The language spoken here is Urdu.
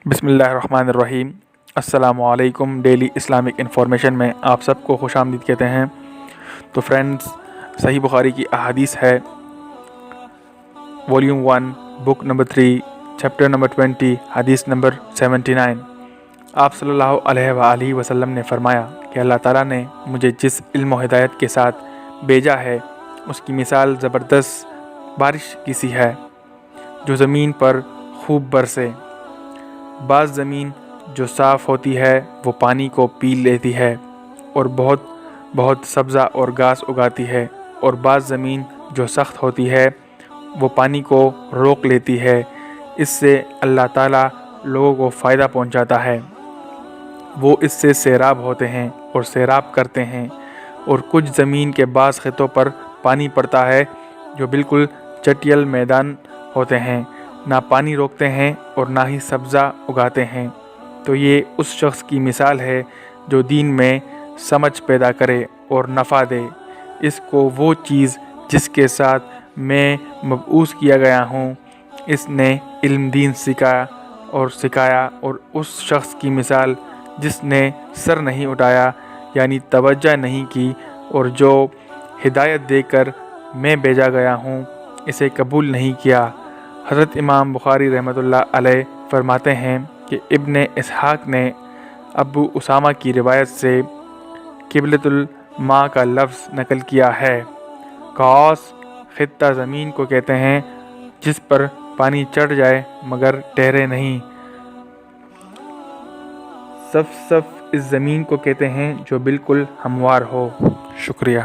بسم اللہ الرحمن الرحیم۔ السلام علیکم۔ ڈیلی اسلامک انفارمیشن میں آپ سب کو خوش آمدید کہتے ہیں۔ تو فرینڈز، صحیح بخاری کی احادیث ہے، volume 1، book number 3، chapter number 20، حدیث نمبر 79۔ آپ صلی اللہ علیہ وآلہ وسلم نے فرمایا کہ اللہ تعالیٰ نے مجھے جس علم و ہدایت کے ساتھ بھیجا ہے اس کی مثال زبردست بارش کی سی ہے جو زمین پر خوب برسے۔ بعض زمین جو صاف ہوتی ہے وہ پانی کو پی لیتی ہے اور بہت سبزہ اور گھاس اگاتی ہے، اور بعض زمین جو سخت ہوتی ہے وہ پانی کو روک لیتی ہے۔ اس سے اللہ تعالیٰ لوگوں کو فائدہ پہنچاتا ہے، وہ اس سے سیراب ہوتے ہیں اور سیراب کرتے ہیں۔ اور کچھ زمین کے بعض خطوں پر پانی پڑتا ہے جو بالکل چٹیل میدان ہوتے ہیں، نہ پانی روکتے ہیں اور نہ ہی سبزہ اگاتے ہیں۔ تو یہ اس شخص کی مثال ہے جو دین میں سمجھ پیدا کرے اور نفع دے۔ اس کو وہ چیز جس کے ساتھ میں مبعوث کیا گیا ہوں اس نے علم دین سکھایا، اور اس شخص کی مثال جس نے سر نہیں اٹھایا یعنی توجہ نہیں کی، اور جو ہدایت دے کر میں بھیجا گیا ہوں اسے قبول نہیں کیا۔ حضرت امام بخاری رحمۃ اللہ علیہ فرماتے ہیں کہ ابن اسحاق نے ابو اسامہ کی روایت سے قبلۃ الماء کا لفظ نقل کیا ہے۔ قاص خطہ زمین کو کہتے ہیں جس پر پانی چڑھ جائے مگر ٹھہرے نہیں۔ صف اس زمین کو کہتے ہیں جو بالکل ہموار ہو۔ شکریہ۔